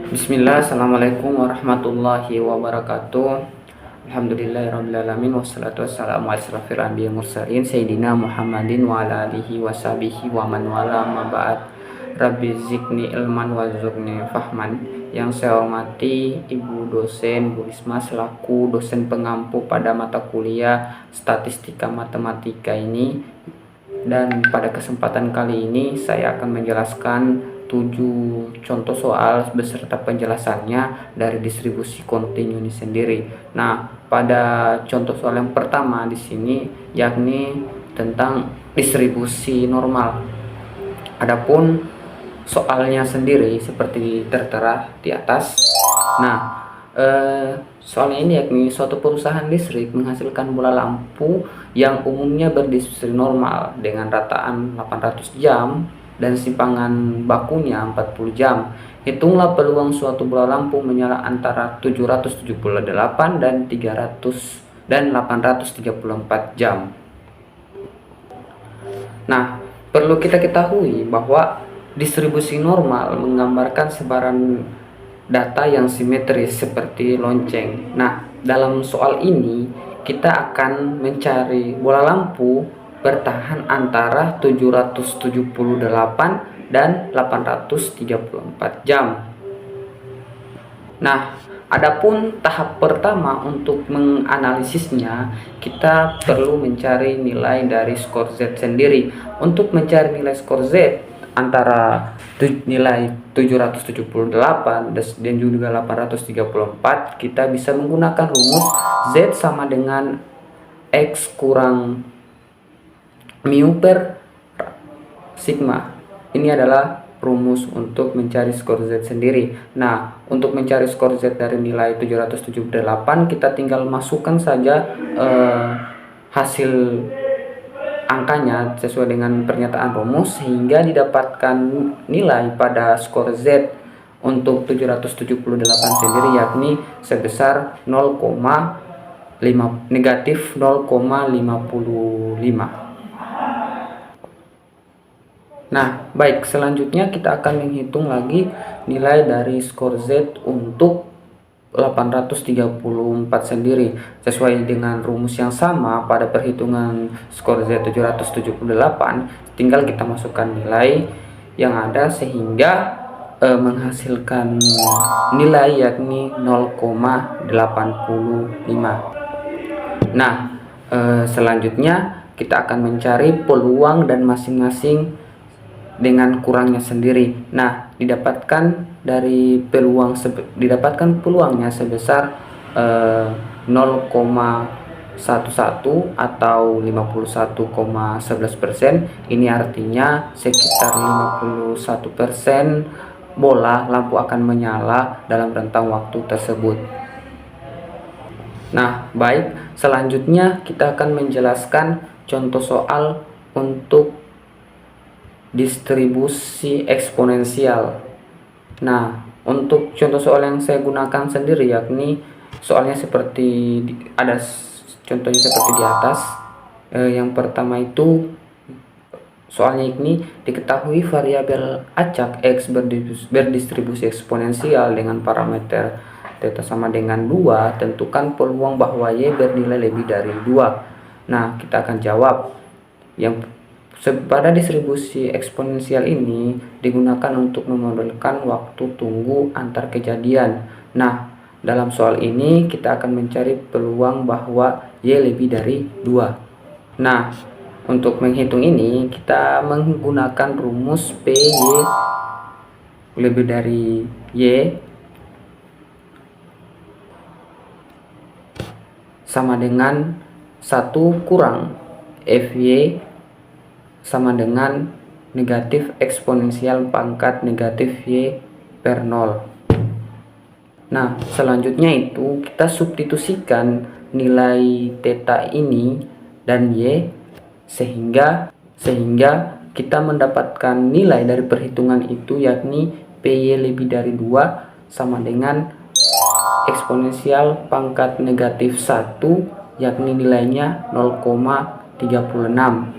Bismillah, Assalamualaikum warahmatullahi wabarakatuh. Alhamdulillahirrabbilalamin. Wassalatu wassalamu ala asrafil anbiya mursalin Sayyidina Muhammadin wa ala alihi wa sahbihi wa man wala ma ba'd. Rabbi zikni ilman wa zurni fahman. Yang saya hormati Ibu dosen Bu Risma selaku dosen pengampu pada mata kuliah Statistika Matematika ini. Dan pada kesempatan kali ini saya akan menjelaskan 7 contoh soal beserta penjelasannya dari distribusi kontinu ini sendiri. Nah, pada contoh soal yang pertama di sini yakni tentang distribusi normal. Adapun soalnya sendiri seperti tertera di atas. Nah, soalnya ini yakni suatu perusahaan listrik menghasilkan bola lampu yang umumnya berdistribusi normal dengan rataan 800 jam dan simpangan bakunya 40 jam. Hitunglah peluang suatu bola lampu menyala antara 778 dan 834 jam. Nah, perlu kita ketahui bahwa distribusi normal menggambarkan sebaran data yang simetris seperti lonceng. Nah, dalam soal ini kita akan mencari bola lampu bertahan antara 778 dan 834 jam. Nah, adapun tahap pertama untuk menganalisisnya, kita perlu mencari nilai dari skor Z sendiri. Untuk mencari nilai skor Z antara nilai 778 dan juga 834, kita bisa menggunakan rumus Z sama dengan X kurang mu per sigma. Ini adalah rumus untuk mencari skor Z sendiri. Nah, untuk mencari skor Z dari nilai 778, kita tinggal masukkan saja hasil angkanya sesuai dengan pernyataan rumus sehingga didapatkan nilai pada skor Z untuk 778 sendiri yakni sebesar negatif 0,55. Nah, baik, selanjutnya kita akan menghitung lagi nilai dari skor Z untuk 834 sendiri sesuai dengan rumus yang sama pada perhitungan skor Z 778. Tinggal kita masukkan nilai yang ada sehingga menghasilkan nilai yakni 0,85. Nah, selanjutnya kita akan mencari peluang dan masing-masing dengan kurangnya sendiri. Nah, didapatkan peluangnya sebesar 0,11 atau 51,11%. Ini artinya sekitar 51% bola lampu akan menyala dalam rentang waktu tersebut. Nah, baik, selanjutnya kita akan menjelaskan contoh soal untuk distribusi eksponensial. Nah, untuk contoh soal yang saya gunakan sendiri yakni soalnya seperti ada contohnya seperti di atas. Yang pertama itu soalnya ini diketahui variabel acak X berdistribusi eksponensial dengan parameter theta sama dengan 2, tentukan peluang bahwa Y bernilai lebih dari 2. Nah, kita akan jawab. Yang pada distribusi eksponensial ini digunakan untuk memodelkan waktu tunggu antar kejadian. Nah, dalam soal ini kita akan mencari peluang bahwa Y lebih dari 2. Nah, untuk menghitung ini kita menggunakan rumus PY lebih dari Y sama dengan 1 kurang FY sama dengan negatif eksponensial pangkat negatif Y per 0. Nah, selanjutnya itu kita substitusikan nilai theta ini dan Y sehingga kita mendapatkan nilai dari perhitungan itu yakni PY lebih dari 2 sama dengan eksponensial pangkat negatif 1 yakni nilainya 0,36.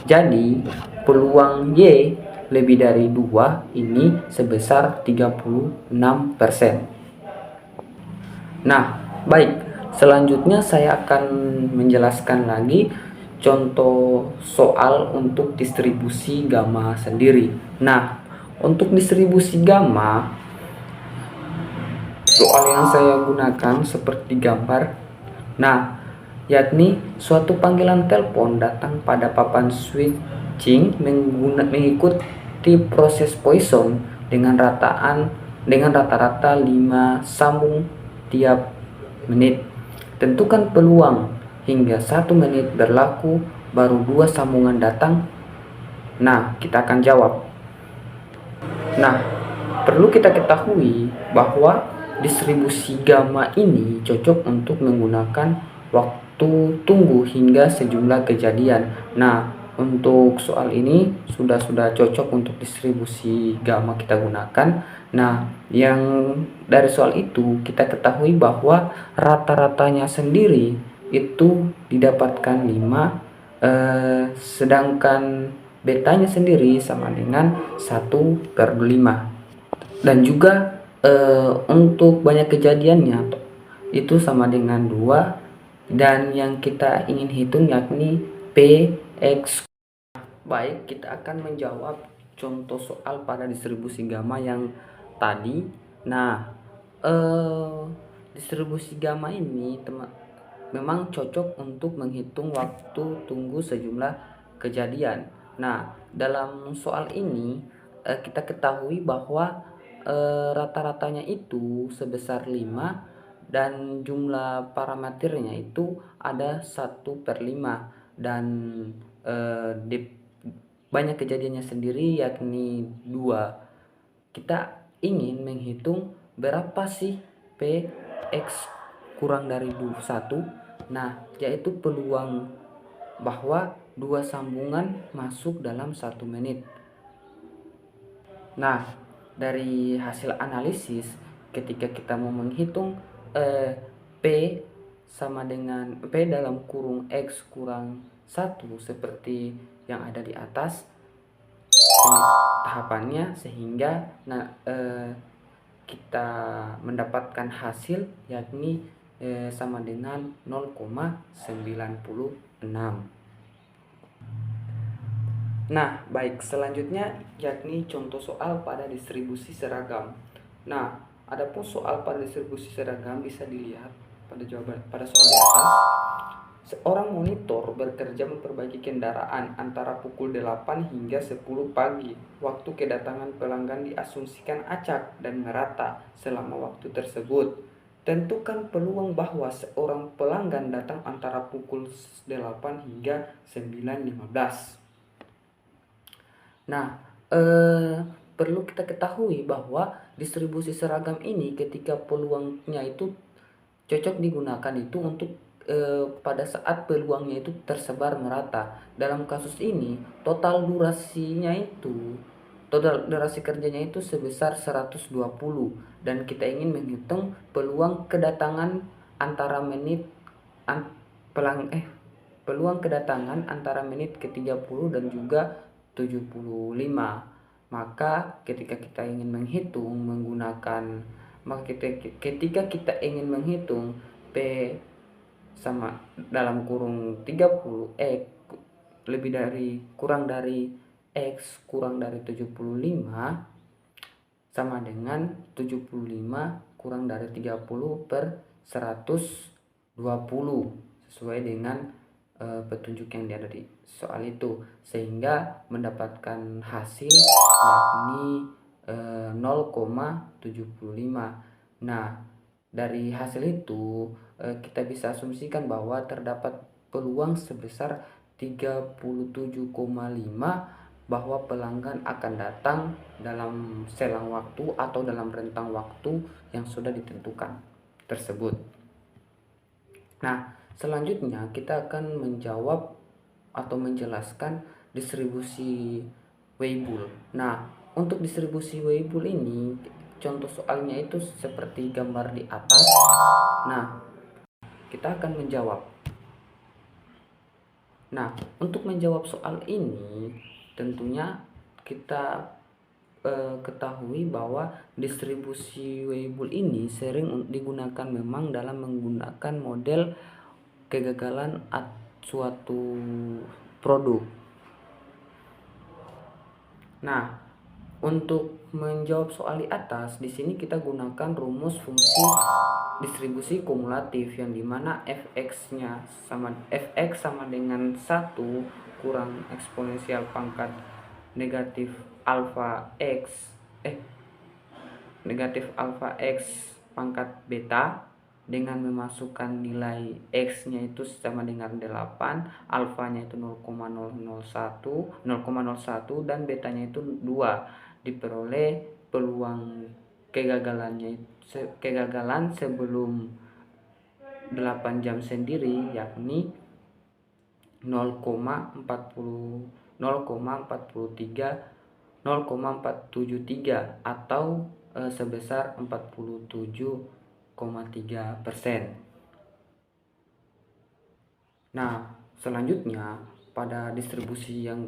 Jadi peluang Y lebih dari 2 ini sebesar 36%. Nah, baik. Selanjutnya saya akan menjelaskan lagi contoh soal untuk distribusi gamma sendiri. Nah, untuk distribusi gamma, soal yang saya gunakan seperti gambar. Nah, yakni suatu panggilan telepon datang pada papan switching mengikuti proses Poisson dengan rata-rata 5 sambung tiap menit. Tentukan peluang hingga 1 menit berlaku baru 2 sambungan datang. Nah, kita akan jawab. Nah, perlu kita ketahui bahwa distribusi gamma ini cocok untuk menggunakan waktu tunggu hingga sejumlah kejadian. Nah, untuk soal ini sudah cocok untuk distribusi gamma kita gunakan. Nah, yang dari soal itu kita ketahui bahwa rata-ratanya sendiri itu didapatkan 5, sedangkan betanya sendiri sama dengan 1/5. Dan juga untuk banyak kejadiannya itu sama dengan 2, dan yang kita ingin hitung yakni Px. Baik, kita akan menjawab contoh soal pada distribusi gamma yang tadi. Nah, distribusi gamma ini memang cocok untuk menghitung waktu tunggu sejumlah kejadian. Nah, dalam soal ini kita ketahui bahwa rata-ratanya itu sebesar 5 dan jumlah parameternya itu ada 1/5, dan banyak kejadiannya sendiri yakni 2. Kita ingin menghitung berapa sih Px kurang dari 1. Nah, yaitu peluang bahwa 2 sambungan masuk dalam 1 menit. Nah, dari hasil analisis ketika kita mau menghitung P sama dengan P dalam kurung X kurang 1 seperti yang ada di atas tahapannya, sehingga kita mendapatkan hasil yakni sama dengan 0,96. Nah, baik, selanjutnya yakni contoh soal pada distribusi seragam. Nah, adapun soal pada distribusi seragam bisa dilihat pada soal di atas. Seorang monitor bekerja memperbaiki kendaraan antara pukul 8 hingga 10 pagi. Waktu kedatangan pelanggan diasumsikan acak dan merata selama waktu tersebut. Tentukan peluang bahwa seorang pelanggan datang antara pukul 8 hingga 9.15. Nah, perlu kita ketahui bahwa distribusi seragam ini ketika peluangnya itu cocok digunakan itu untuk pada saat peluangnya itu tersebar merata. Dalam kasus ini total durasi kerjanya itu sebesar 120, dan kita ingin menghitung peluang kedatangan antara menit peluang kedatangan antara menit ke-30 dan juga 75. Maka ketika kita ingin menghitung P sama dalam kurung 30 kurang dari X kurang dari 75 sama dengan 75 kurang dari 30/120 sesuai dengan petunjuk yang ada di soal itu, sehingga mendapatkan hasil yakni 0,75. Nah, dari hasil itu kita bisa asumsikan bahwa terdapat peluang sebesar 37,5 bahwa pelanggan akan datang dalam selang waktu atau dalam rentang waktu yang sudah ditentukan tersebut. Nah, selanjutnya kita akan menjawab atau menjelaskan distribusi Weibull. Nah, untuk distribusi Weibull ini contoh soalnya itu seperti gambar di atas. Nah, kita akan menjawab. Nah, untuk menjawab soal ini tentunya kita ketahui bahwa distribusi Weibull ini sering digunakan memang dalam menggunakan model kegagalan suatu produk. Nah, untuk menjawab soal di atas, di sini kita gunakan rumus fungsi distribusi kumulatif yang dimana fx sama dengan 1 kurang eksponensial pangkat negatif alfa x pangkat beta dengan memasukkan nilai x-nya itu sama dengan 8, alfanya itu 0,01 dan betanya itu 2, diperoleh peluang kegagalan sebelum 8 jam sendiri yakni 0,473 atau sebesar 47,3%. Nah, selanjutnya pada distribusi yang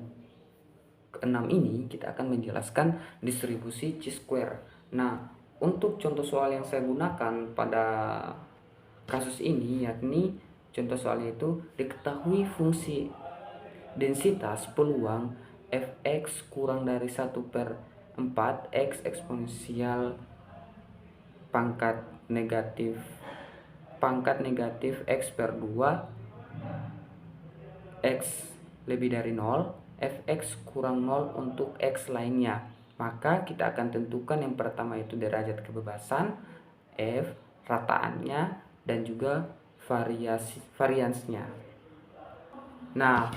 keenam ini kita akan menjelaskan distribusi chi-square. Nah, untuk contoh soal yang saya gunakan pada kasus ini yakni contoh soalnya itu diketahui fungsi densitas peluang fx kurang dari 1/4 x eksponensial pangkat negatif x per 2 x lebih dari 0, fx kurang 0 untuk x lainnya. Maka kita akan tentukan yang pertama itu derajat kebebasan, f, rataannya, dan juga variansnya. Nah,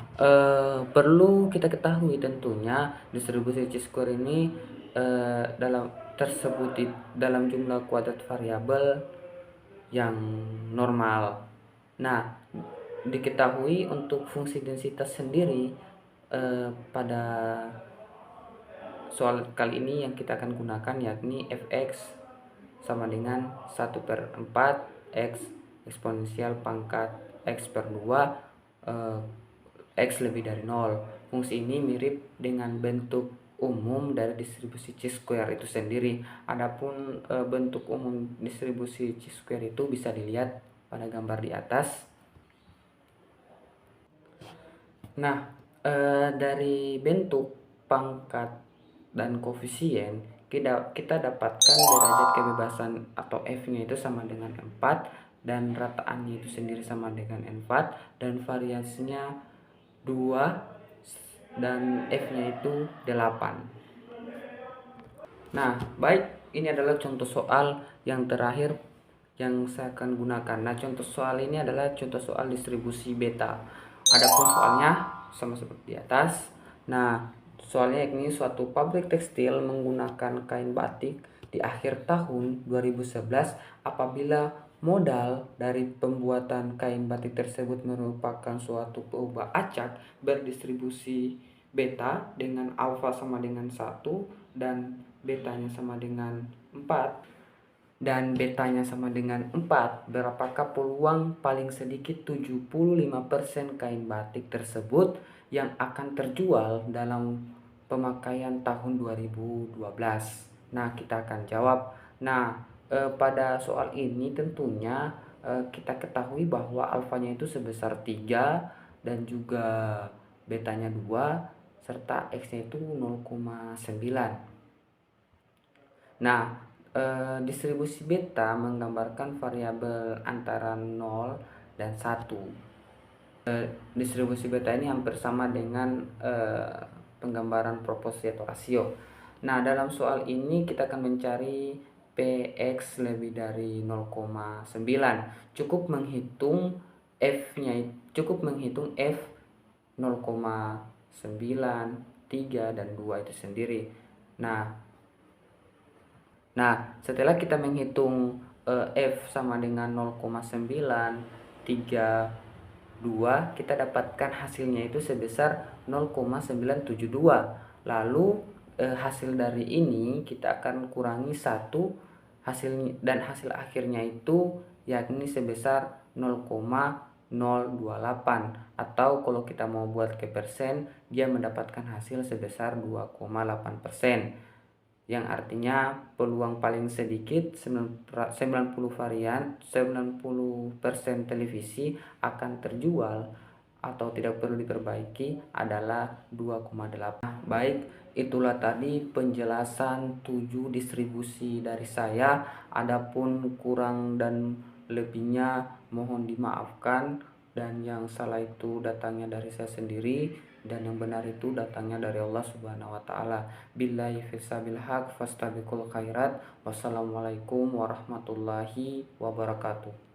perlu kita ketahui tentunya distribusi chi-square ini tersebut dalam jumlah kuadrat variabel yang normal. Nah, diketahui untuk fungsi densitas sendiri pada soal kali ini yang kita akan gunakan yakni fx sama dengan 1/4 x eksponensial pangkat x per 2 x lebih dari 0. Fungsi ini mirip dengan bentuk umum dari distribusi chi-square itu sendiri. Adapun bentuk umum distribusi chi-square itu bisa dilihat pada gambar di atas. Nah, dari bentuk pangkat dan koefisien kita dapatkan derajat kebebasan atau f-nya itu sama dengan 4 dan rataannya itu sendiri sama dengan 4 dan variasinya 2 dan f-nya itu 8. Nah, baik, ini adalah contoh soal yang terakhir yang saya akan gunakan. Nah, contoh soal ini adalah contoh soal distribusi beta. Adapun soalnya sama seperti di atas. Nah, soalnya ini suatu pabrik tekstil menggunakan kain batik di akhir tahun 2011 apabila modal dari pembuatan kain batik tersebut merupakan suatu peubah acak berdistribusi beta dengan alfa sama dengan 1 dan betanya sama dengan 4 dan betanya sama dengan 4, berapakah peluang paling sedikit 75% kain batik tersebut yang akan terjual dalam pemakaian tahun 2012? Nah, kita akan jawab. Nah, pada soal ini tentunya kita ketahui bahwa alfanya itu sebesar 3 dan juga betanya 2 serta x-nya itu 0,9. Nah, distribusi beta menggambarkan variabel antara 0 dan 1. Distribusi beta ini hampir sama dengan penggambaran proporsi atau rasio. Nah, dalam soal ini kita akan mencari px lebih dari 0,9. Cukup menghitung f-nya, cukup menghitung f 0,9, 3 dan 2 itu sendiri. Nah, setelah kita menghitung f sama dengan 0,9, 3, 2, kita dapatkan hasilnya itu sebesar 0,972. Lalu hasil dari ini kita akan kurangi 1 hasil dan hasil akhirnya itu yakni sebesar 0,001. 0,28, atau kalau kita mau buat ke persen, dia mendapatkan hasil sebesar 2,8%, yang artinya peluang paling sedikit 90% televisi akan terjual atau tidak perlu diperbaiki adalah 2,8. Baik, itulah tadi penjelasan 7 distribusi dari saya. Adapun kurang dan lebihnya mohon dimaafkan, dan yang salah itu datangnya dari saya sendiri dan yang benar itu datangnya dari Allah Subhanahu wa taala. Billahi fisabil haq fastabiqul khairat. Wassalamualaikum warahmatullahi wabarakatuh.